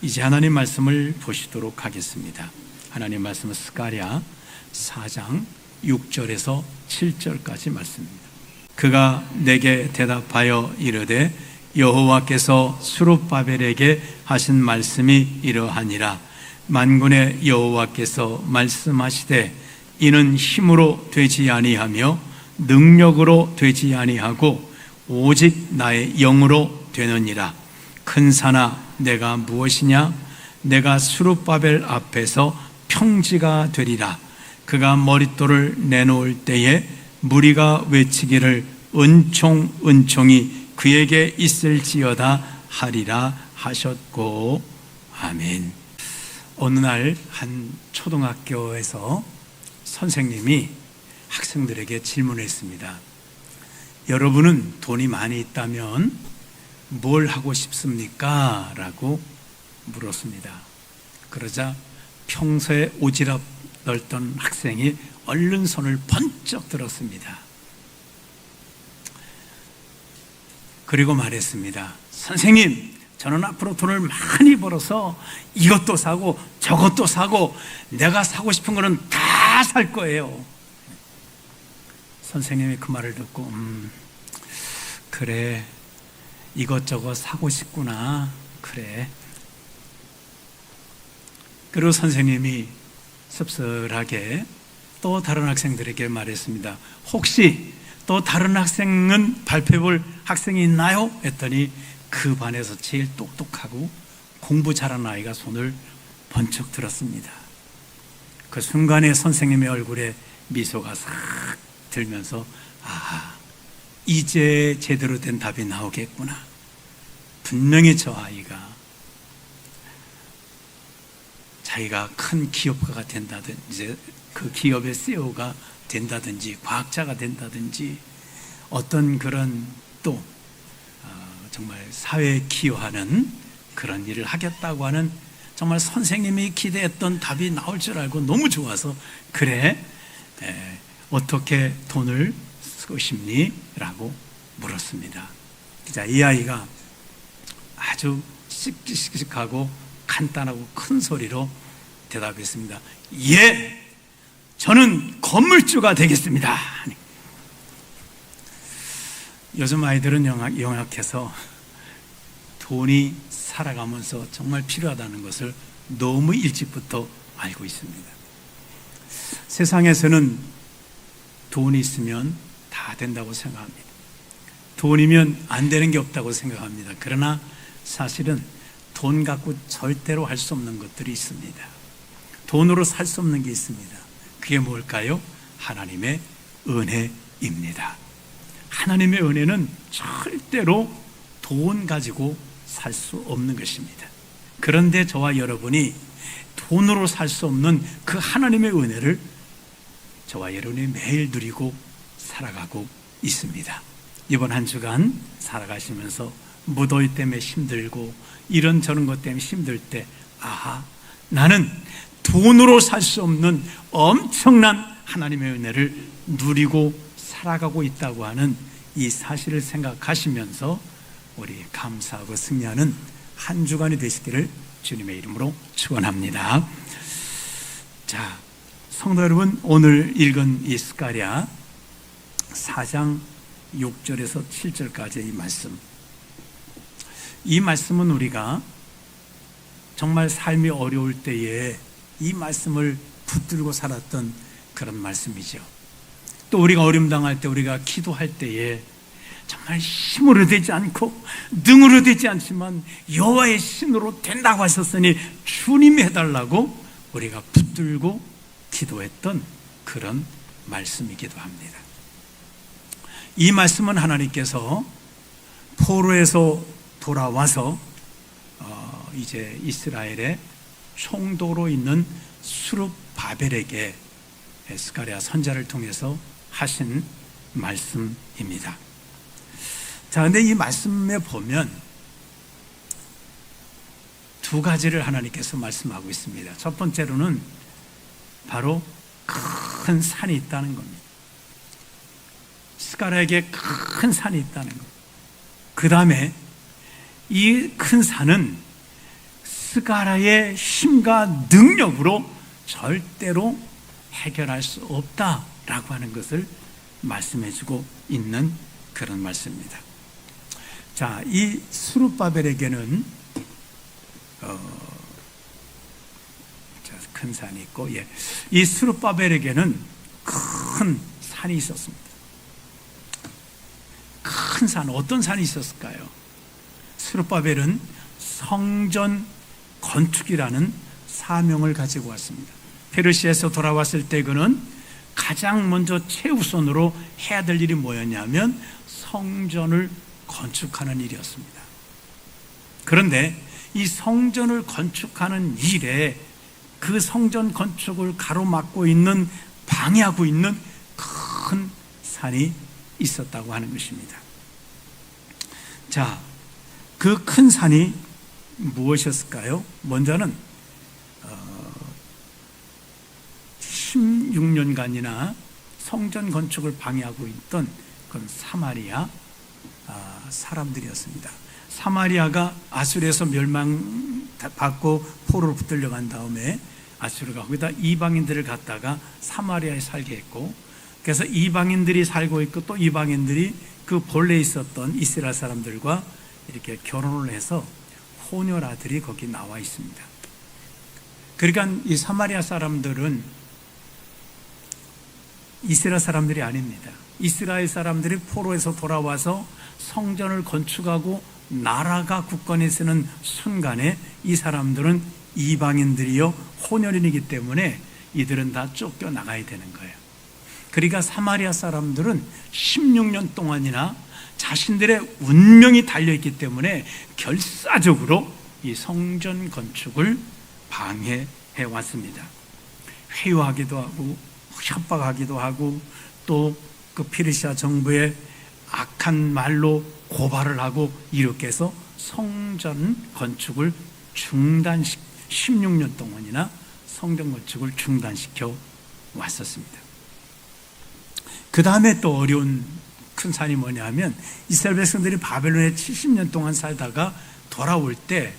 이제 하나님 말씀을 보시도록 하겠습니다. 하나님 말씀은 스가랴 4장 6절에서 7절까지 말씀입니다. 그가 내게 대답하여 이르되 여호와께서 스룹바벨에게 하신 말씀이 이러하니라. 만군의 여호와께서 말씀하시되 이는 힘으로 되지 아니하며 능력으로 되지 아니하고 오직 나의 영으로 되느니라. 큰 산아 내가 무엇이냐? 내가 스룹바벨 앞에서 평지가 되리라. 그가 머릿돌을 내놓을 때에 무리가 외치기를 은총 은총이 그에게 있을지어다 하리라 하셨고. 아멘. 어느 날 한 초등학교에서 선생님이 학생들에게 질문했습니다. 여러분은 돈이 많이 있다면 뭘 하고 싶습니까? 라고 물었습니다. 그러자 평소에 오지랖 넓던 학생이 얼른 손을 번쩍 들었습니다. 그리고 말했습니다. 선생님, 저는 앞으로 돈을 많이 벌어서 이것도 사고 저것도 사고 내가 사고 싶은 거는 다 살 거예요. 선생님이 그 말을 듣고 그래, 이것저것 사고 싶구나. 그래. 그리고 선생님이 씁쓸하게 또 다른 학생들에게 말했습니다. 혹시 또 다른 학생은 발표해볼 학생이 있나요? 했더니 그 반에서 제일 똑똑하고 공부 잘하는 아이가 손을 번쩍 들었습니다. 그 순간에 선생님의 얼굴에 미소가 싹 들면서 이제 제대로 된 답이 나오겠구나. 분명히 저 아이가 자기가 큰 기업가가 된다든지 그 기업의 CEO가 된다든지 과학자가 된다든지 어떤 그런 또 정말 사회에 기여하는 그런 일을 하겠다고 하는 정말 선생님이 기대했던 답이 나올 줄 알고 너무 좋아서 그래, 어떻게 돈을 쓰고 싶니? 라고 물었습니다. 자, 이 아이가 아주 씩씩하고 간단하고 큰 소리로 대답했습니다. 예, 저는 건물주가 되겠습니다. 요즘 아이들은 영악해서 돈이 살아가면서 정말 필요하다는 것을 너무 일찍부터 알고 있습니다. 세상에서는 돈이 있으면 다 된다고 생각합니다. 돈이면 안 되는 게 없다고 생각합니다. 그러나 사실은 돈 갖고 절대로 할 수 없는 것들이 있습니다. 돈으로 살 수 없는 게 있습니다. 그게 뭘까요? 하나님의 은혜입니다. 하나님의 은혜는 절대로 돈 가지고 살 수 없는 것입니다. 그런데 저와 여러분이 돈으로 살 수 없는 그 하나님의 은혜를 저와 여러분이 매일 누리고 살아가고 있습니다. 이번 한 주간 살아가시면서 무더위 때문에 힘들고 이런저런 것 때문에 힘들 때 나는 돈으로 살 수 없는 엄청난 하나님의 은혜를 누리고 살아가고 있다고 하는 이 사실을 생각하시면서 우리 감사하고 승리하는 한 주간이 되시기를 주님의 이름으로 축원합니다. 자, 성도 여러분, 오늘 읽은 이 스가랴 4장 6절에서 7절까지의 이 말씀은 우리가 정말 삶이 어려울 때에 이 말씀을 붙들고 살았던 그런 말씀이죠. 또 우리가 어려움 당할 때, 우리가 기도할 때에 정말 힘으로 되지 않고 능으로 되지 않지만 여호와의 신으로 된다고 하셨으니 주님이 해달라고 우리가 붙들고 기도했던 그런 말씀이기도 합니다. 이 말씀은 하나님께서 포로에서 돌아와서 이제 이스라엘의 총독으로 있는 스룹바벨에게 스가랴 선지자를 통해서 하신 말씀입니다. 자, 근데 이 말씀에 보면 두 가지를 하나님께서 말씀하고 있습니다. 첫 번째로는 바로 큰 산이 있다는 겁니다. 스가랴에게 큰 산이 있다는 것. 그 다음에 이 큰 산은 스가랴의 힘과 능력으로 절대로 해결할 수 없다라고 하는 것을 말씀해주고 있는 그런 말씀입니다. 자, 이 스룹바벨에게는 큰 산이 있고, 이 스룹바벨에게는 큰 산이 있었습니다. 큰 산, 어떤 산이 있었을까요? 스룹바벨은 성전 건축이라는 사명을 가지고 왔습니다. 페르시아에서 돌아왔을 때 그는 가장 먼저 최우선으로 해야 될 일이 뭐였냐면 성전을 건축하는 일이었습니다. 그런데 이 성전을 건축하는 일에 그 성전 건축을 가로막고 있는, 방해하고 있는 큰 산이 있었다고 하는 것입니다. 자, 그 큰 산이 무엇이었을까요? 먼저는 16년간이나 성전 건축을 방해하고 있던 그런 사마리아 사람들이었습니다. 사마리아가 아수르에서 멸망받고 포로로 붙들려간 다음에 아수르가 거기다 이방인들을 갖다가 사마리아에 살게 했고, 그래서 이방인들이 살고 있고 또 이방인들이 그 본래 있었던 이스라엘 사람들과 이렇게 결혼을 해서 혼혈아들이 거기 나와 있습니다. 그러니까 이 사마리아 사람들은 이스라엘 사람들이 아닙니다. 이스라엘 사람들이 포로에서 돌아와서 성전을 건축하고 나라가 굳건히 서는 순간에 이 사람들은 이방인들이요 혼혈인이기 때문에 이들은 다 쫓겨나가야 되는 거예요. 그러니까 사마리아 사람들은 16년 동안이나 자신들의 운명이 달려있기 때문에 결사적으로 이 성전 건축을 방해해 왔습니다. 회유하기도 하고 협박하기도 하고 또 그 페르시아 정부의 악한 말로 고발을 하고 이렇게 해서 성전 건축을 16년 동안이나 성전 건축을 중단시켜 왔었습니다. 그 다음에 또 어려운 큰 산이 뭐냐면 이스라엘 백성들이 바벨론에 70년 동안 살다가 돌아올 때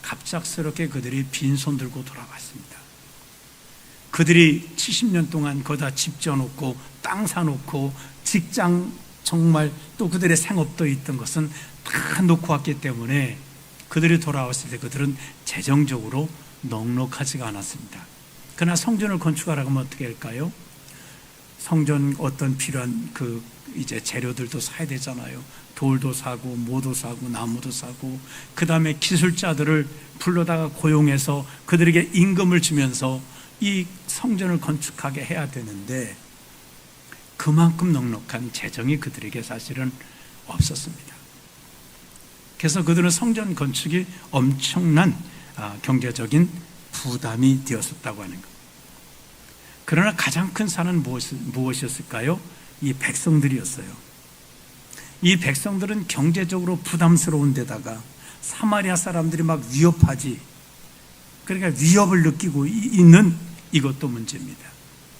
갑작스럽게 그들이 빈손 들고 돌아왔습니다. 그들이 70년 동안 거기다 집 지어놓고 땅 사놓고 직장 정말 또 그들의 생업도 있던 것은 다 놓고 왔기 때문에 그들이 돌아왔을 때 그들은 재정적으로 넉넉하지가 않았습니다. 그러나 성전을 건축하라고 하면 어떻게 할까요? 성전 어떤 필요한 그 이제 재료들도 사야 되잖아요. 돌도 사고 모도 사고 나무도 사고, 그 다음에 기술자들을 불러다가 고용해서 그들에게 임금을 주면서 이 성전을 건축하게 해야 되는데 그만큼 넉넉한 재정이 그들에게 사실은 없었습니다. 그래서 그들은 성전 건축이 엄청난 경제적인 부담이 되었었다고 하는 것. 그러나 가장 큰 산은 무엇이었을까요? 이 백성들이었어요. 이 백성들은 경제적으로 부담스러운 데다가 사마리아 사람들이 막 위협하지, 그러니까 위협을 느끼고 있는 이것도 문제입니다.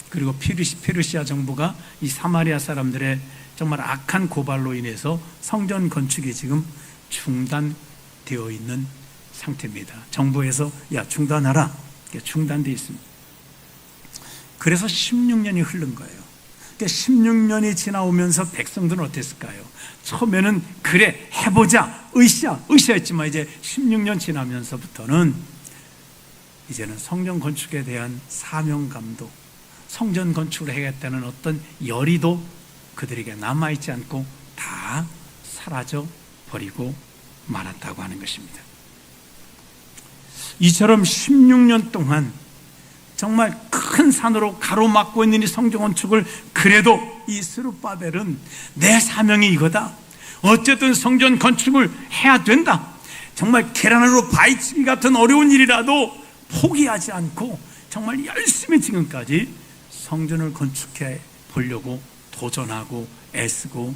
그리고 페르시아 정부가 이 사마리아 사람들의 정말 악한 고발로 인해서 성전 건축이 지금 중단되어 있는 상태입니다. 정부에서 야 중단하라, 중단되어 있습니다. 그래서 16년이 흐른 거예요. 그러니까 16년이 지나오면서 백성들은 어땠을까요? 처음에는 그래 해보자 으쌰했지만 이제 16년 지나면서부터는 이제는 성전 건축에 대한 사명감도, 성전 건축을 해야겠다는 어떤 열의도 그들에게 남아있지 않고 다 사라져 버리고 말았다고 하는 것입니다. 이처럼 16년 동안 정말 큰 산으로 가로막고 있는 이 성전 건축을, 그래도 이 스룹바벨은 내 사명이 이거다, 어쨌든 성전 건축을 해야 된다, 정말 계란으로 바위치기 같은 어려운 일이라도 포기하지 않고 정말 열심히 지금까지 성전을 건축해 보려고 도전하고 애쓰고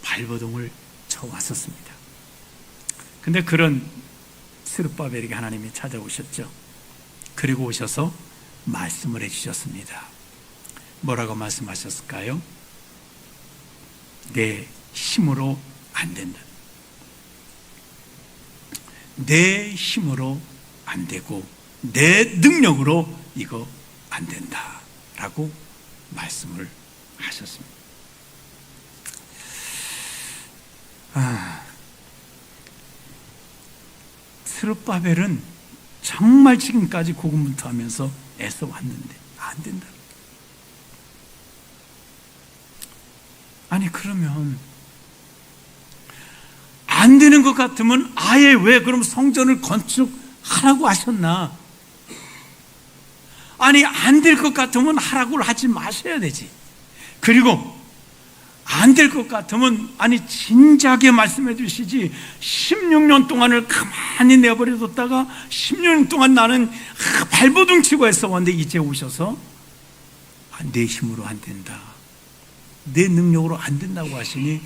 발버둥을 쳐왔었습니다. 근데 그런 스룹바벨에게 하나님이 찾아오셨죠. 그리고 오셔서 말씀을 해주셨습니다. 뭐라고 말씀하셨을까요? 내 힘으로 안 된다. 내 힘으로 안 되고 내 능력으로 이거 안 된다라고 말씀을 하셨습니다. 스룹바벨은 정말 지금까지 고군분투하면서 애써 왔는데 안 된다. 아니 그러면 안 되는 것 같으면 아예 왜 그럼 성전을 건축하라고 하셨나? 아니 안 될 것 같으면 하라고 하지 마셔야 되지. 그리고 안 될 것 같으면 아니 진작에 말씀해 주시지. 16년 동안을 가만히 내버려뒀다가 16년 동안 나는 발버둥 치고 했어 왔는데 이제 오셔서 내 힘으로 안 된다, 내 능력으로 안 된다고 하시니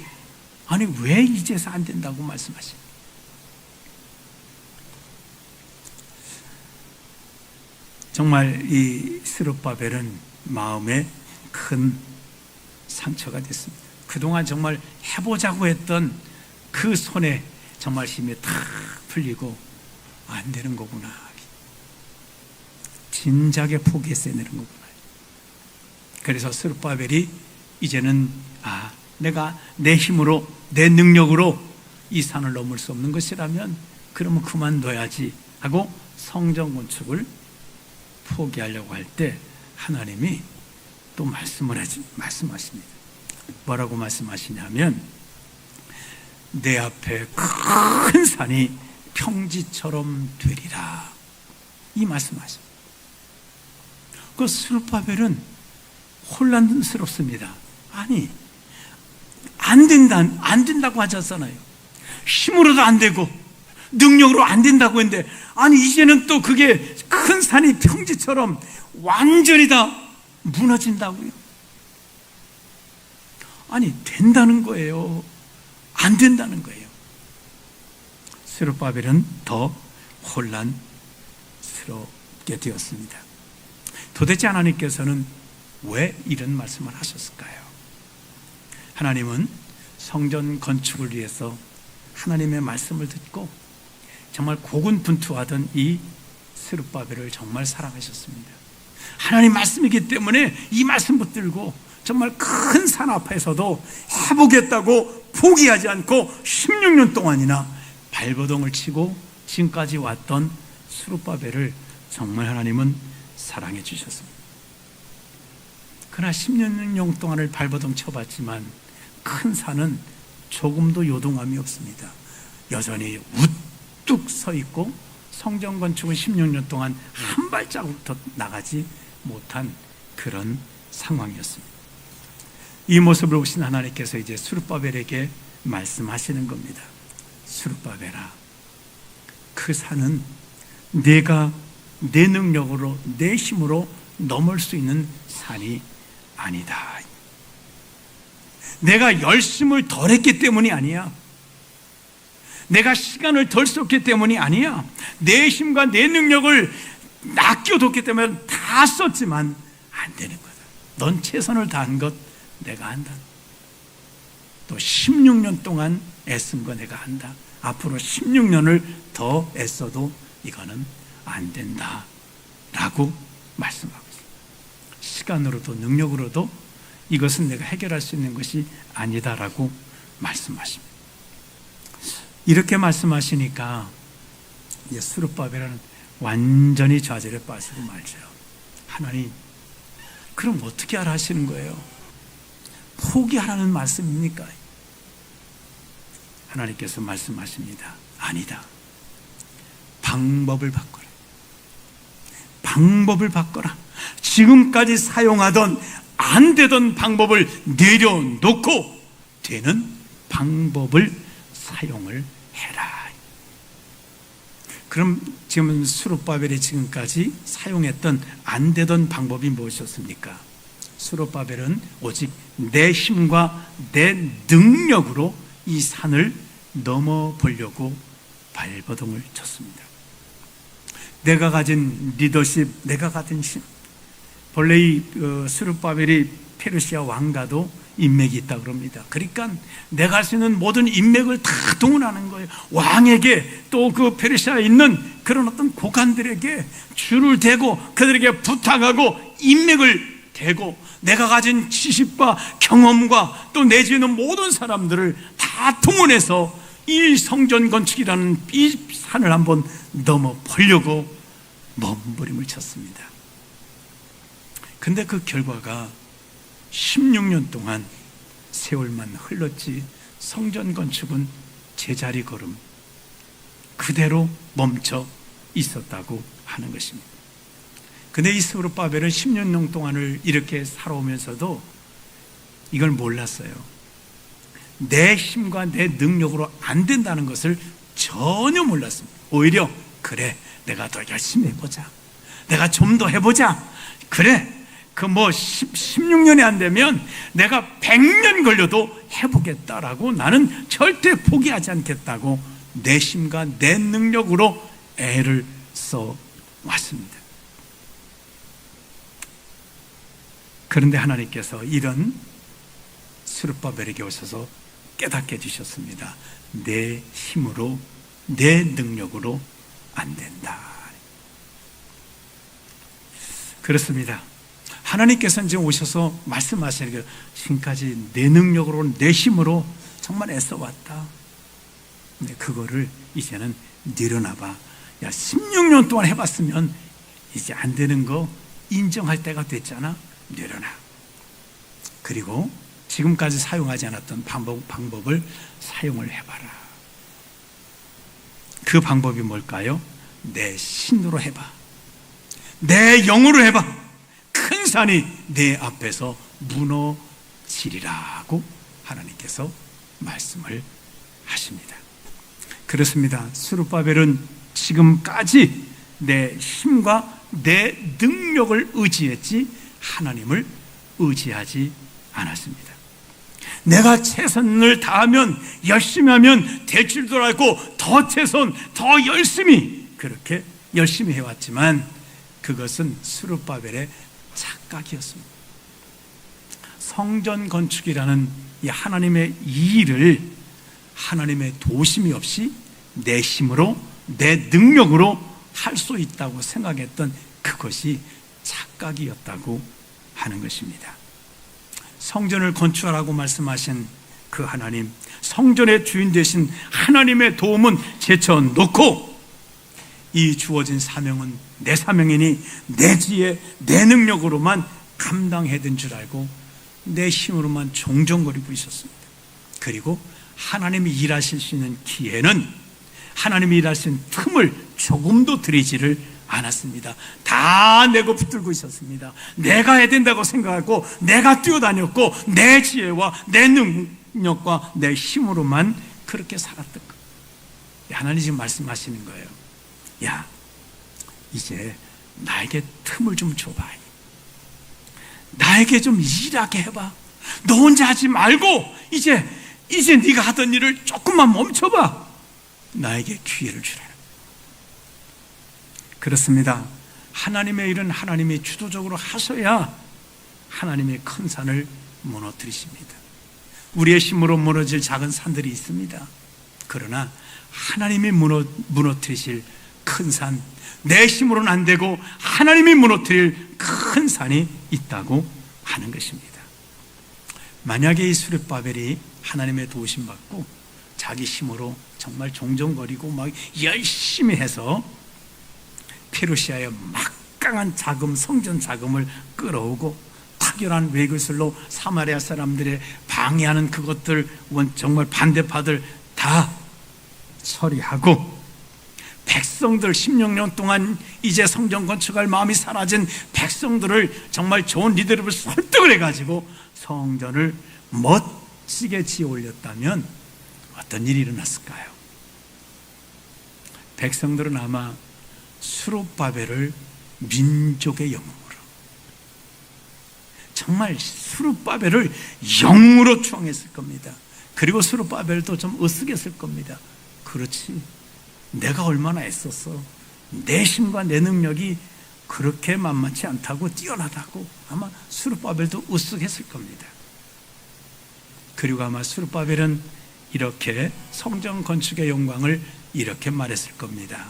아니 왜 이제서 안 된다고 말씀하십니까? 정말 이 스룹바벨은 마음에 큰 상처가 됐습니다. 그동안 정말 해보자고 했던 그 손에 정말 힘이 탁 풀리고 안 되는 거구나, 진작에 포기했어야 되는 거구나. 그래서 스룹바벨이 이제는 내가 내 힘으로 내 능력으로 이 산을 넘을 수 없는 것이라면 그러면 그만둬야지 하고 성전 건축을 포기하려고 할 때 하나님이 또 말씀하십니다. 뭐라고 말씀하시냐면 내 앞에 큰 산이 평지처럼 되리라, 이 말씀하십니다. 그 스룹바벨은 혼란스럽습니다. 아니 안 된다고 하셨잖아요. 힘으로도 안 되고 능력으로 안 된다고 했는데 아니 이제는 또 그게 큰 산이 평지처럼 완전히 다 무너진다고요. 아니 된다는 거예요, 안 된다는 거예요. 스룹바벨은 더 혼란스럽게 되었습니다. 도대체 하나님께서는 왜 이런 말씀을 하셨을까요? 하나님은 성전 건축을 위해서 하나님의 말씀을 듣고 정말 고군분투하던 이 스룹바벨을 정말 사랑하셨습니다. 하나님 말씀이기 때문에 이 말씀 붙들고 정말 큰 산 앞에서도 해보겠다고 포기하지 않고 16년 동안이나 발버둥을 치고 지금까지 왔던 스룹바벨을 정말 하나님은 사랑해 주셨습니다. 그러나 16년 동안을 발버둥 쳐봤지만 큰 산은 조금도 요동함이 없습니다. 여전히 우뚝 서 있고 성전 건축은 16년 동안 한 발자국도 나가지 못한 그런 상황이었습니다. 이 모습을 보신 하나님께서 이제 스룹바벨에게 말씀하시는 겁니다. 스룹바벨아, 그 산은 내가 내 능력으로 내 힘으로 넘을 수 있는 산이 아니다. 내가 열심을 덜 했기 때문이 아니야. 내가 시간을 덜 썼기 때문이 아니야. 내 힘과 내 능력을 아껴뒀기 때문에 다 썼지만 안 되는 거다. 넌 최선을 다한 것 내가 안다. 또 16년 동안 애쓴 거 내가 안다. 앞으로 16년을 더 애써도 이거는 안 된다 라고 말씀하고 있습니다. 시간으로도 능력으로도 이것은 내가 해결할 수 있는 것이 아니다라고 말씀하십니다. 이렇게 말씀하시니까 스룹바벨은 완전히 좌절에 빠지고 말죠. 하나님, 그럼 어떻게 하라 하시는 거예요? 포기하라는 말씀입니까? 하나님께서 말씀하십니다. 아니다. 방법을 바꿔라. 방법을 바꿔라. 지금까지 사용하던 안 되던 방법을 내려놓고 되는 방법을 사용을 해라. 그럼 지금 스룹바벨이 지금까지 사용했던 안 되던 방법이 무엇이었습니까? 스룹바벨은 오직 내 힘과 내 능력으로 이 산을 넘어보려고 발버둥을 쳤습니다. 내가 가진 리더십, 내가 가진 힘. 본래 이 스룹바벨이 페르시아 왕가도 인맥이 있다고 그럽니다. 그러니까 내가 할 수 있는 모든 인맥을 다 동원하는 거예요. 왕에게 또 그 페르시아에 있는 그런 어떤 고관들에게 줄을 대고 그들에게 부탁하고 인맥을 대고 내가 가진 지식과 경험과 또 내지에 있는 모든 사람들을 다 동원해서 이 성전 건축이라는 이 산을 한번 넘어 보려고 몸부림을 쳤습니다. 근데 그 결과가 16년 동안 세월만 흘렀지 성전 건축은 제자리 걸음 그대로 멈춰 있었다고 하는 것입니다. 근데 이 스룹바벨은 10년 동안을 이렇게 살아오면서도 이걸 몰랐어요. 내 힘과 내 능력으로 안 된다는 것을 전혀 몰랐습니다. 오히려 그래 내가 더 열심히 해보자, 내가 좀 더 해보자, 그래 그 뭐 16년이 안 되면 내가 100년 걸려도 해보겠다라고 나는 절대 포기하지 않겠다고 내 힘과 내 능력으로 애를 써 왔습니다. 그런데 하나님께서 이런 스룹바벨에게 오셔서 깨닫게 해주셨습니다. 내 힘으로 내 능력으로 안 된다. 그렇습니다. 하나님께서는 지금 오셔서 말씀하시는 게 지금까지 내 능력으로 내 힘으로 정말 애써왔다. 근데 그거를 이제는 내려놔봐. 야 16년 동안 해봤으면 이제 안 되는 거 인정할 때가 됐잖아. 내려놔. 그리고 지금까지 사용하지 않았던 방법을 사용을 해봐라. 그 방법이 뭘까요? 내 신으로 해봐. 내 영으로 해봐. 큰 산이 내 앞에서 무너지리라고 하나님께서 말씀을 하십니다. 그렇습니다. 스룹바벨은 지금까지 내 힘과 내 능력을 의지했지 하나님을 의지하지 않았습니다. 내가 최선을 다하면 열심히 하면 될 줄도 알고 더 최선, 더 열심히 그렇게 열심히 해왔지만 그것은 스룹바벨의 착각이었습니다. 성전 건축이라는 이 하나님의 이 일을 하나님의 도심이 없이 내 힘으로 내 능력으로 할 수 있다고 생각했던 그것이 착각이었다고 하는 것입니다. 성전을 건축하라고 말씀하신 그 하나님, 성전의 주인 되신 하나님의 도움은 제쳐놓고 이 주어진 사명은 내 사명이니 내 지혜, 내 능력으로만 감당해야 된 줄 알고 내 힘으로만 종종거리고 있었습니다. 그리고 하나님이 일하실 수 있는 기회는 하나님이 일하신 틈을 조금도 들이지를 않았습니다. 다 내고 붙들고 있었습니다. 내가 해야 된다고 생각하고 내가 뛰어다녔고 내 지혜와 내 능력과 내 힘으로만 그렇게 살았던 거예요. 하나님 지금 말씀하시는 거예요. 야, 이제 나에게 틈을 좀 줘봐. 나에게 좀 일하게 해봐. 너 혼자 하지 말고 이제 네가 하던 일을 조금만 멈춰봐. 나에게 기회를 주라. 그렇습니다. 하나님의 일은 하나님이 주도적으로 하셔야 하나님의 큰 산을 무너뜨리십니다. 우리의 힘으로 무너질 작은 산들이 있습니다. 그러나 하나님이 무너뜨리실 큰 산, 내 힘으로는 안 되고 하나님이 무너뜨릴 큰 산이 있다고 하는 것입니다. 만약에 이 스룹바벨이 하나님의 도우심 받고 자기 힘으로 정말 종종거리고 막 열심히 해서 페르시아의 막강한 자금, 성전 자금을 끌어오고 탁월한 외교술로 사마리아 사람들의 방해하는 그것들 정말 반대파들 다 처리하고 백성들 16년 동안 이제 성전 건축할 마음이 사라진 백성들을 정말 좋은 리더십을 설득을 해가지고 성전을 멋지게 지어 올렸다면 어떤 일이 일어났을까요? 백성들은 아마 스룹바벨을 민족의 영웅으로, 정말 스룹바벨을 영웅으로 추앙했을 겁니다. 그리고 스룹바벨도 좀 으쓱했을 겁니다. 그렇지, 내가 얼마나 애썼어. 내 힘과 내 능력이 그렇게 만만치 않다고, 뛰어나다고 아마 스룹바벨도 으쓱했을 겁니다. 그리고 아마 스룹바벨은 이렇게 성전 건축의 영광을 이렇게 말했을 겁니다.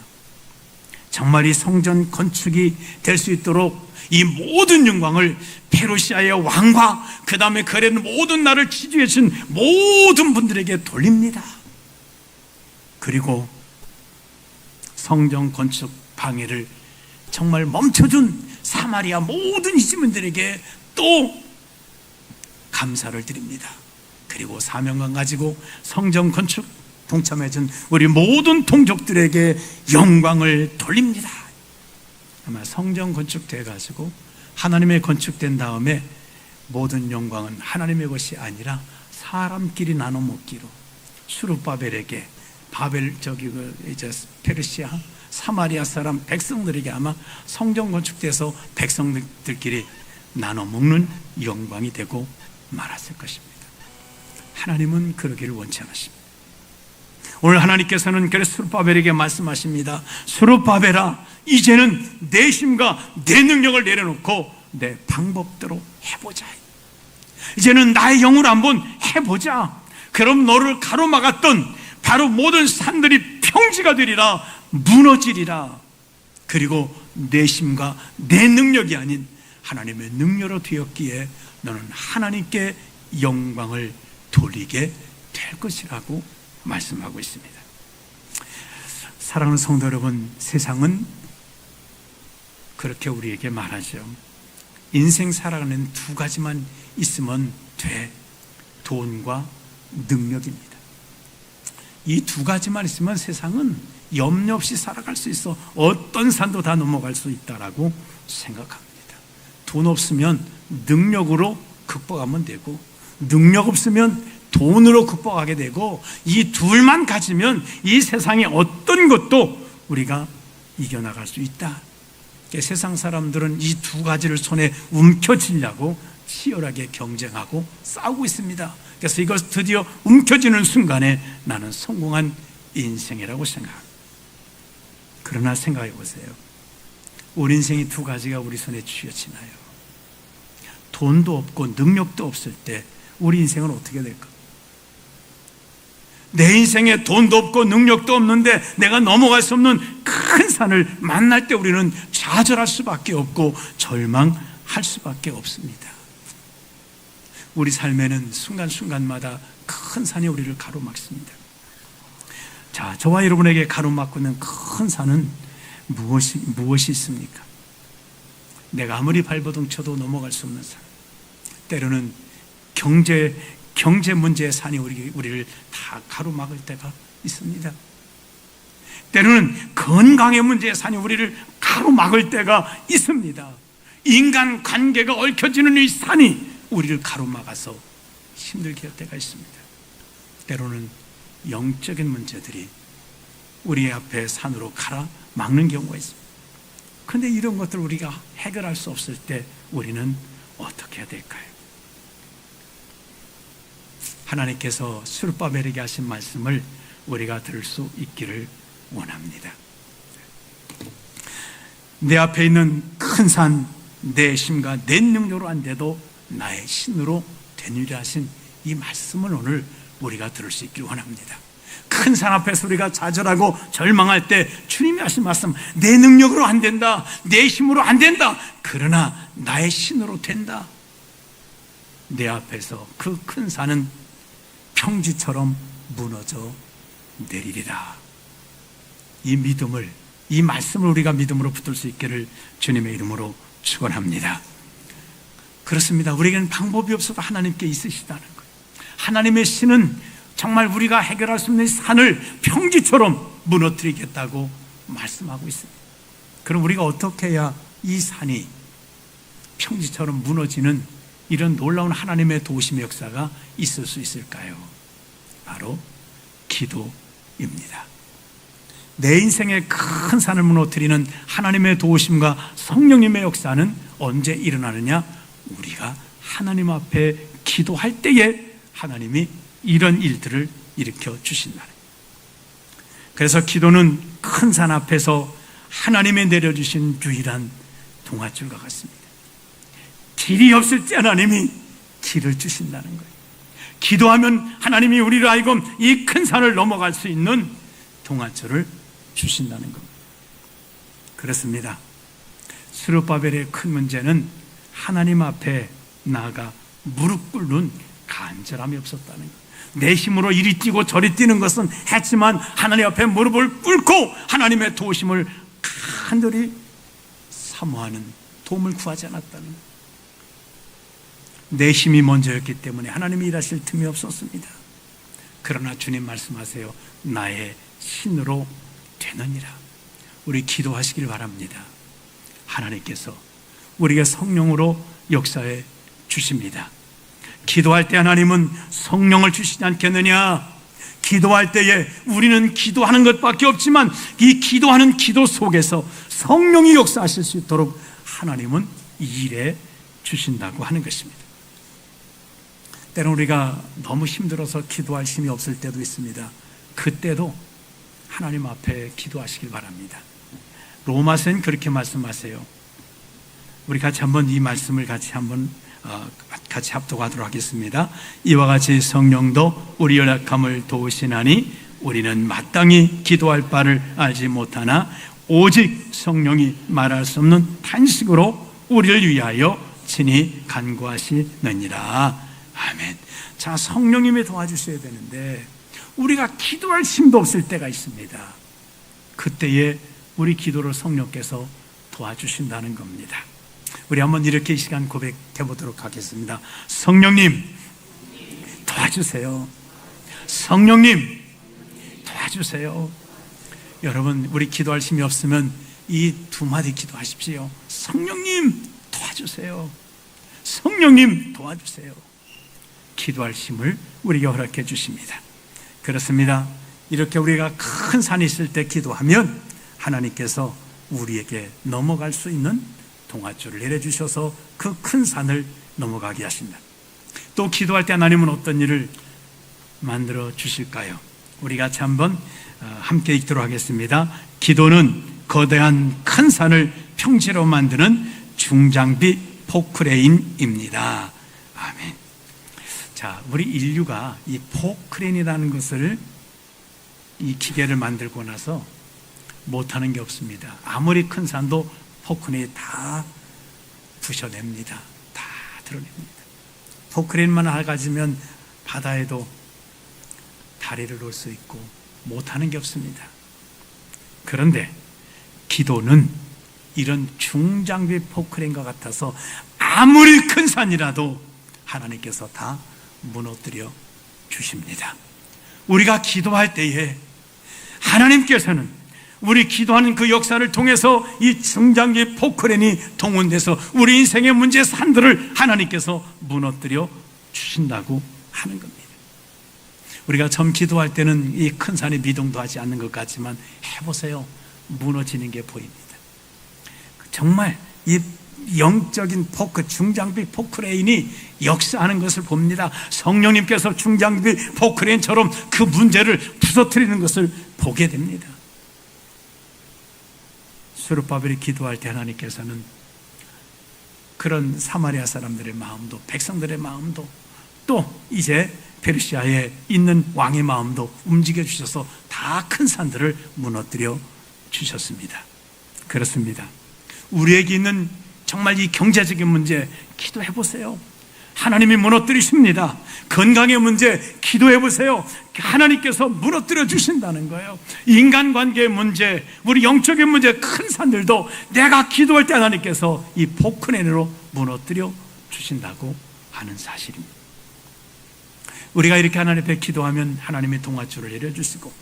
정말 이 성전 건축이 될 수 있도록 이 모든 영광을 페르시아의 왕과 그 다음에 그레는 모든 나라를 지주해 주신 모든 분들에게 돌립니다. 그리고 성전 건축 방해를 정말 멈춰준 사마리아 모든 이주민들에게 또 감사를 드립니다. 그리고 사명감 가지고 성전 건축 동참해준 우리 모든 동족들에게 영광을 돌립니다. 아마 성전 건축돼 가지고 하나님의 건축된 다음에 모든 영광은 하나님의 것이 아니라 사람끼리 나눠 먹기로 스룹바벨에게 이제 페르시아 사마리아 사람 백성들에게 아마 성전 건축돼서 백성들끼리 나눠 먹는 영광이 되고 말았을 것입니다. 하나님은 그러기를 원치 않으십니다. 오늘 하나님께서는 그래서 스룹바벨에게 말씀하십니다. 스룹바벨아, 이제는 내 힘과 내 능력을 내려놓고 내 방법대로 해보자. 이제는 나의 영으로 한번 해보자. 그럼 너를 가로막았던 바로 모든 산들이 평지가 되리라, 무너지리라. 그리고 내 힘과 내 능력이 아닌 하나님의 능력으로 되었기에 너는 하나님께 영광을 돌리게 될 것이라고 말씀하고 있습니다. 사랑하는 성도 여러분, 세상은 그렇게 우리에게 말하죠. 인생 살아가는 두 가지만 있으면 돼. 돈과 능력입니다. 이 두 가지만 있으면 세상은 염려 없이 살아갈 수 있어. 어떤 산도 다 넘어갈 수 있다라고 생각합니다. 돈 없으면 능력으로 극복하면 되고, 능력 없으면 돈으로 극복하게 되고, 이 둘만 가지면 이 세상의 어떤 것도 우리가 이겨나갈 수 있다. 세상 사람들은 이 두 가지를 손에 움켜쥐려고 치열하게 경쟁하고 싸우고 있습니다. 그래서 이것 드디어 움켜쥐는 순간에 나는 성공한 인생이라고 생각합니다. 그러나 생각해 보세요. 우리 인생이 두 가지가 우리 손에 쥐어지나요? 돈도 없고 능력도 없을 때 우리 인생은 어떻게 될까? 내 인생에 돈도 없고 능력도 없는데 내가 넘어갈 수 없는 큰 산을 만날 때 우리는 좌절할 수밖에 없고 절망할 수밖에 없습니다. 우리 삶에는 순간순간마다 큰 산이 우리를 가로막습니다. 자, 저와 여러분에게 가로막고 있는 큰 산은 무엇이 있습니까? 내가 아무리 발버둥 쳐도 넘어갈 수 없는 산. 때로는 경제 문제의 산이 우리를 다 가로막을 때가 있습니다. 때로는 건강의 문제의 산이 우리를 가로막을 때가 있습니다. 인간 관계가 얽혀지는 이 산이 우리를 가로막아서 힘들게 할 때가 있습니다. 때로는 영적인 문제들이 우리 앞에 산으로 가로막는 경우가 있습니다. 그런데 이런 것들을 우리가 해결할 수 없을 때 우리는 어떻게 해야 될까요? 하나님께서 스룹바벨에게 하신 말씀을 우리가 들을 수 있기를 원합니다. 내 앞에 있는 큰 산, 내 힘과 내 능력으로 안 돼도 나의 신으로 되느니라 하신 이 말씀을 오늘 우리가 들을 수 있기를 원합니다. 큰 산 앞에서 우리가 좌절하고 절망할 때 주님이 하신 말씀, 내 능력으로 안 된다, 내 힘으로 안 된다, 그러나 나의 신으로 된다. 내 앞에서 그 큰 산은 평지처럼 무너져 내리리라. 이 믿음을, 이 말씀을 우리가 믿음으로 붙들 수 있기를 주님의 이름으로 축원합니다. 그렇습니다. 우리에게는 방법이 없어도 하나님께 있으시다는 거예요. 하나님의 신은 정말 우리가 해결할 수 없는 산을 평지처럼 무너뜨리겠다고 말씀하고 있습니다. 그럼 우리가 어떻게 해야 이 산이 평지처럼 무너지는 이런 놀라운 하나님의 도우심의 역사가 있을 수 있을까요? 바로 기도입니다. 내 인생의 큰 산을 무너뜨리는 하나님의 도우심과 성령님의 역사는 언제 일어나느냐? 우리가 하나님 앞에 기도할 때에 하나님이 이런 일들을 일으켜 주신다. 그래서 기도는 큰 산 앞에서 하나님이 내려주신 유일한 동아줄과 같습니다. 길이 없을 때 하나님이 길을 주신다는 거예요. 기도하면 하나님이 우리를 하여금 이 큰 산을 넘어갈 수 있는 동화줄을 주신다는 겁니다. 그렇습니다. 스룹바벨의 큰 문제는 하나님 앞에 나아가 무릎 꿇는 간절함이 없었다는 것. 내 힘으로 이리 뛰고 저리 뛰는 것은 했지만 하나님 앞에 무릎을 꿇고 하나님의 도우심을 간절히 사모하는, 도움을 구하지 않았다는 것. 내 힘이 먼저였기 때문에 하나님이 일하실 틈이 없었습니다. 그러나 주님 말씀하세요. 나의 신으로 되느니라. 우리 기도하시길 바랍니다. 하나님께서 우리가 성령으로 역사해 주십니다. 기도할 때 하나님은 성령을 주시지 않겠느냐? 기도할 때에 우리는 기도하는 것밖에 없지만 이 기도하는 기도 속에서 성령이 역사하실 수 있도록 하나님은 일해 주신다고 하는 것입니다. 때로는 우리가 너무 힘들어서 기도할 힘이 없을 때도 있습니다. 그때도 하나님 앞에 기도하시길 바랍니다. 로마서는 그렇게 말씀하세요. 우리 같이 한번 이 말씀을 같이 합독하도록 하겠습니다. 이와 같이 성령도 우리 연약함을 도우시나니 우리는 마땅히 기도할 바를 알지 못하나 오직 성령이 말할 수 없는 탄식으로 우리를 위하여 친히 간구하시느니라. 아멘. 자, 성령님이 도와주셔야 되는데 우리가 기도할 힘도 없을 때가 있습니다. 그때에 우리 기도를 성령께서 도와주신다는 겁니다. 우리 한번 이렇게 이 시간 고백해 보도록 하겠습니다. 성령님 도와주세요. 성령님 도와주세요. 여러분, 우리 기도할 힘이 없으면 이 두 마디 기도하십시오. 성령님 도와주세요. 성령님 도와주세요. 기도할 힘을 우리에게 허락해 주십니다. 그렇습니다. 이렇게 우리가 큰 산이 있을 때 기도하면 하나님께서 우리에게 넘어갈 수 있는 동화줄을 내려주셔서 그 큰 산을 넘어가게 하신다. 또 기도할 때 하나님은 어떤 일을 만들어 주실까요? 우리 같이 한번 함께 읽도록 하겠습니다. 기도는 거대한 큰 산을 평지로 만드는 중장비 포크레인입니다. 아멘. 자, 우리 인류가 이 포크레인이라는 것을, 이 기계를 만들고 나서 못하는 게 없습니다. 아무리 큰 산도 포크레인이 다 부셔냅니다. 다 드러냅니다. 포크레인만 가지면 바다에도 다리를 놓을 수 있고 못하는 게 없습니다. 그런데 기도는 이런 중장비 포크레인과 같아서 아무리 큰 산이라도 하나님께서 다 무너뜨려 주십니다. 우리가 기도할 때에 하나님께서는 우리 기도하는 그 역사를 통해서 이 중장비 포크레인이 동원돼서 우리 인생의 문제 산들을 하나님께서 무너뜨려 주신다고 하는 겁니다. 우리가 처음 기도할 때는 이 큰 산이 미동도 하지 않는 것 같지만 해보세요. 무너지는 게 보입니다. 정말 이 영적인 중장비 포크레인이 역사하는 것을 봅니다. 성령님께서 중장비 포크레인처럼 그 문제를 부서뜨리는 것을 보게 됩니다. 스룹바벨이 기도할 때 하나님께서는 그런 사마리아 사람들의 마음도, 백성들의 마음도, 또 이제 페르시아에 있는 왕의 마음도 움직여 주셔서 다 큰 산들을 무너뜨려 주셨습니다. 그렇습니다. 우리에게 있는 정말 이 경제적인 문제 기도해 보세요. 하나님이 무너뜨리십니다. 건강의 문제 기도해 보세요. 하나님께서 무너뜨려 주신다는 거예요. 인간관계의 문제, 우리 영적인 문제, 큰 산들도 내가 기도할 때 하나님께서 이 포크레인으로 무너뜨려 주신다고 하는 사실입니다. 우리가 이렇게 하나님 앞에 기도하면 하나님이 동화줄을 내려주시고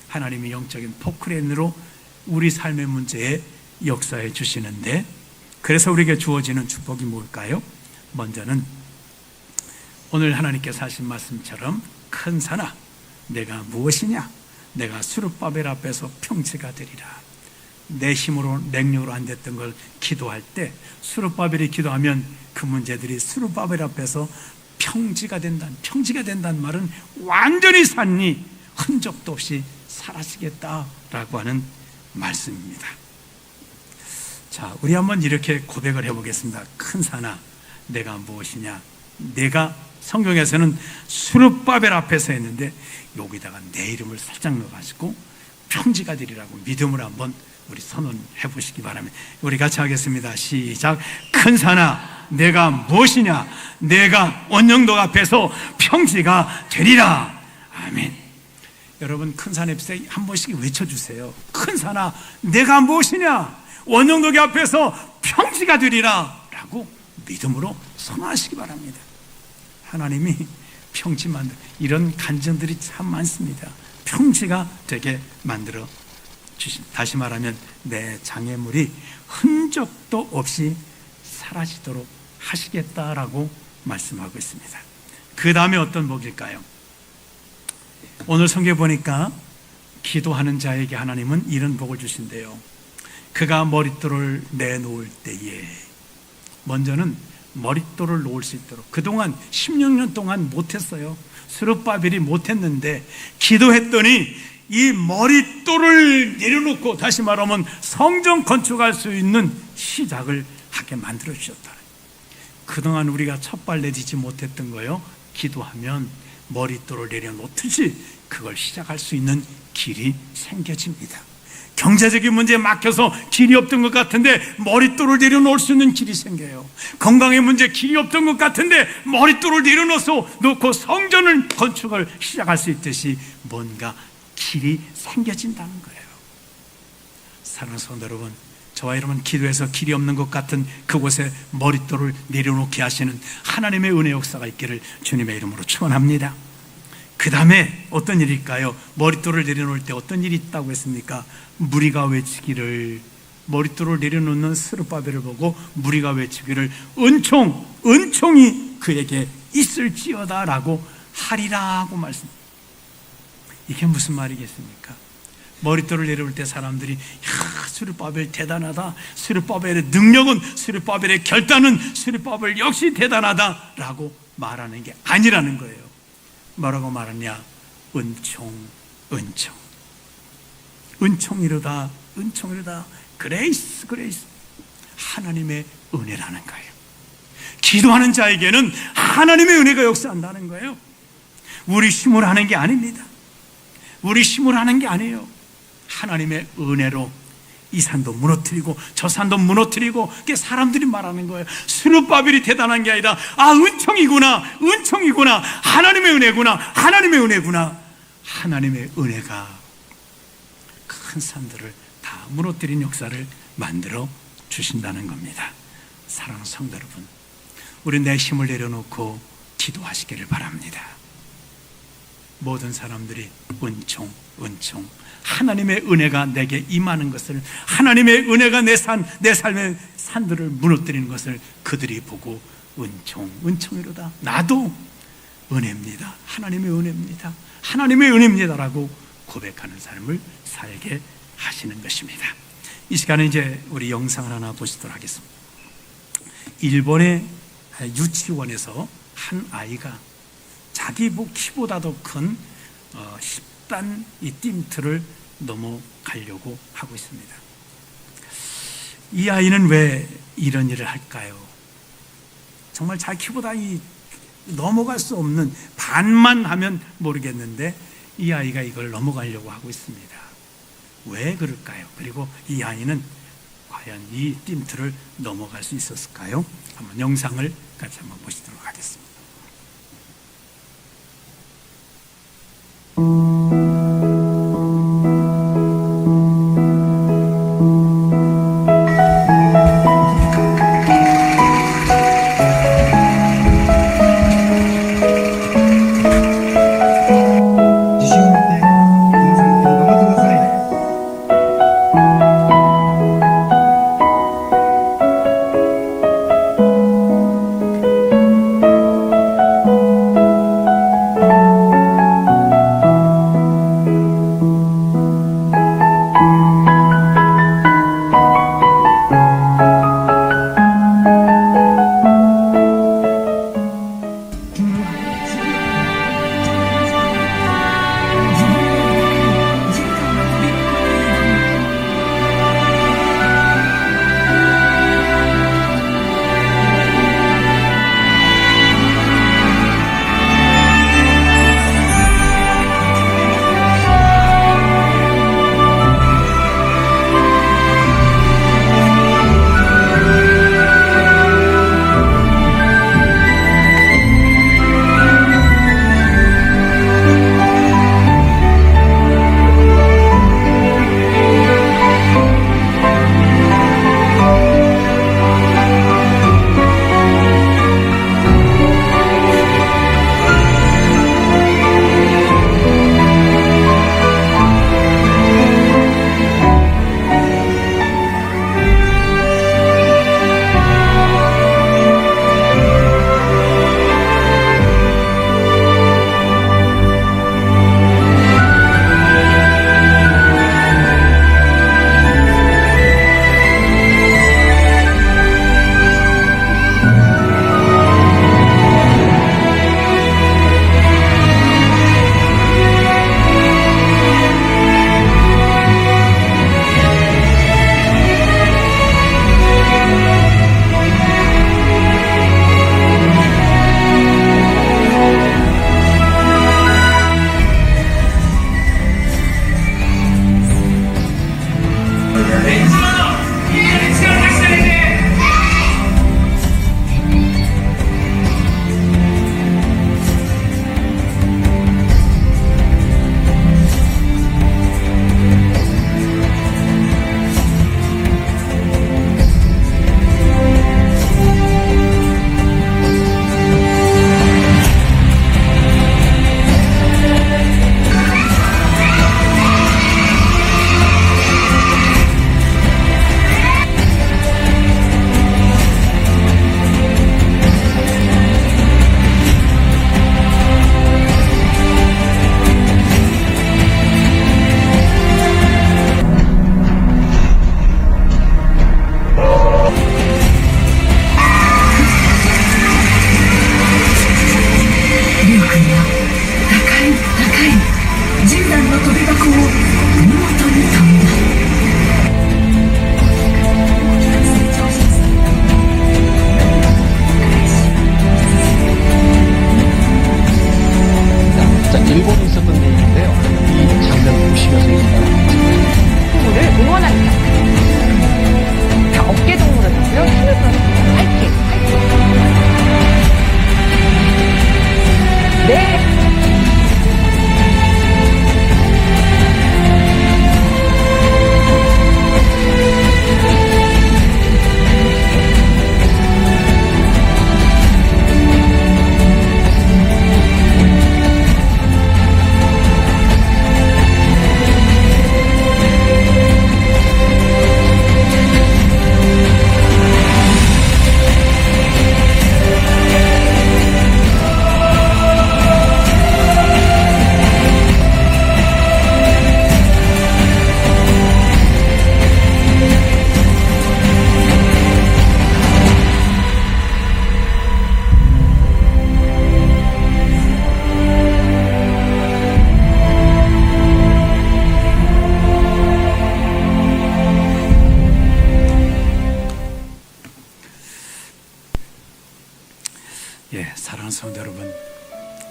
하나님이 영적인 포크레인으로 우리 삶의 문제에 역사해 주시는데, 그래서 우리에게 주어지는 축복이 뭘까요? 먼저는 오늘 하나님께서 하신 말씀처럼 큰 산아 내가 무엇이냐? 내가 스룹바벨 앞에서 평지가 되리라. 내 힘으로 능력으로 안 됐던 걸 기도할 때 스룹바벨이 기도하면 그 문제들이 스룹바벨 앞에서 평지가 된다는 말은 완전히 산이 흔적도 없이 사라지겠다라고 하는 말씀입니다. 자, 우리 한번 이렇게 고백을 해보겠습니다. 큰 산아 내가 무엇이냐? 내가 성경에서는 수르바벨 앞에서 했는데 여기다가 내 이름을 살짝 넣어가지고 평지가 되리라고 믿음으로 한번 우리 선언해 보시기 바랍니다. 우리 같이 하겠습니다. 시작. 큰 산아 내가 무엇이냐? 내가 원영도 앞에서 평지가 되리라. 아멘. 여러분 큰 산 앞에서 한 번씩 외쳐주세요. 큰 산아 내가 무엇이냐? 원영도 앞에서 평지가 되리라 라고 믿음으로 선언하시기 바랍니다. 하나님이 평지 만들 이런 간증들이 참 많습니다. 평지가 되게 만들어 주신, 다시 말하면 내 장애물이 흔적도 없이 사라지도록 하시겠다라고 말씀하고 있습니다. 그 다음에 어떤 복일까요? 오늘 성경에 보니까 기도하는 자에게 하나님은 이런 복을 주신대요. 그가 머릿돌을 내놓을 때에, 먼저는 머릿돌을 놓을 수 있도록, 그동안 16년 동안 못했어요. 스룹바벨이 못했는데 기도했더니 이 머릿돌을 내려놓고, 다시 말하면 성전 건축할 수 있는 시작을 하게 만들어 주셨다. 그동안 우리가 첫발 내딛지 못했던 거요, 기도하면 머릿돌을 내려놓듯이 그걸 시작할 수 있는 길이 생겨집니다. 경제적인 문제에 막혀서 길이 없던 것 같은데 머릿돌을 내려놓을 수 있는 길이 생겨요. 건강의 문제 길이 없던 것 같은데 머릿돌을 내려놓고 성전을 건축을 시작할 수 있듯이 뭔가 길이 생겨진다는 거예요. 사랑하는 성도 여러분, 저와 여러분 기도해서 길이 없는 것 같은 그곳에 머릿돌을 내려놓게 하시는 하나님의 은혜 역사가 있기를 주님의 이름으로 축원합니다. 그 다음에 어떤 일일까요? 머릿돌을 내려놓을 때 어떤 일이 있다고 했습니까? 무리가 외치기를, 머릿돌을 내려놓는 스룹바벨을 보고 무리가 외치기를 은총이 그에게 있을지어다 라고 하리라고 말씀. 이게 무슨 말이겠습니까? 머릿돌을 내려올 때 사람들이 스룹바벨 대단하다, 스룹바벨의 능력은, 스룹바벨의 결단은, 스룹바벨 역시 대단하다 라고 말하는 게 아니라는 거예요. 뭐라고 말하냐? 은총이로다, 그레이스, 하나님의 은혜라는 거예요. 기도하는 자에게는 하나님의 은혜가 역사한다는 거예요. 우리 힘으로 하는 게 아닙니다. 우리 힘으로 하는 게 아니에요. 하나님의 은혜로 이 산도 무너뜨리고 저 산도 무너뜨리고, 그게 사람들이 말하는 거예요. 스룹바벨이 대단한 게 아니라 은총이구나, 하나님의 은혜구나. 하나님의 은혜가 큰 산들을 다 무너뜨린 역사를 만들어 주신다는 겁니다. 사랑하는 성도 여러분, 우리 내 힘을 내려놓고 기도하시기를 바랍니다. 모든 사람들이 은총, 하나님의 은혜가 내게 임하는 것을, 하나님의 은혜가 내 삶의 산들을 무너뜨리는 것을 그들이 보고 은총이로다, 나도 은혜입니다, 하나님의 은혜입니다라고 고백하는 삶을 살게 하시는 것입니다. 이 시간에 이제 우리 영상을 하나 보시도록 하겠습니다. 일본의 유치원에서 한 아이가 자기 키보다도 큰 10단 이 띵틀을 넘어가려고 하고 있습니다. 이 아이는 왜 이런 일을 할까요? 정말 자기 키보다 넘어갈 수 없는, 반만 하면 모르겠는데 이 아이가 이걸 넘어가려고 하고 있습니다. 왜 그럴까요? 그리고 이 아이는 과연 이 띵틀을 넘어갈 수 있었을까요? 한번 영상을 같이 한번 보시도록 하겠습니다.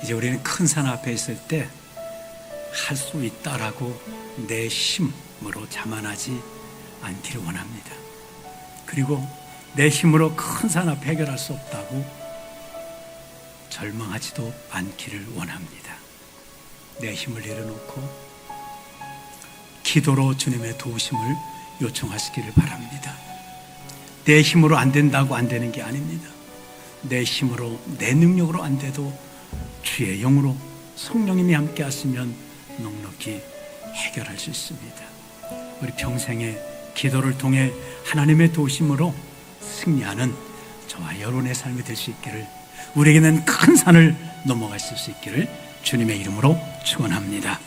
이제 우리는 큰 산 앞에 있을 때 할 수 있다라고 내 힘으로 자만하지 않기를 원합니다. 그리고 내 힘으로 큰 산 앞에 해결할 수 없다고 절망하지도 않기를 원합니다. 내 힘을 내려놓고 기도로 주님의 도우심을 요청하시기를 바랍니다. 내 힘으로 안 된다고 안 되는 게 아닙니다. 내 힘으로, 내 능력으로 안 돼도 주의 영으로 성령님이 함께 하시면 넉넉히 해결할 수 있습니다. 우리 평생의 기도를 통해 하나님의 도우심으로 승리하는 저와 여러분의 삶이 될 수 있기를, 우리에게는 큰 산을 넘어갈 수 있기를 주님의 이름으로 축원합니다.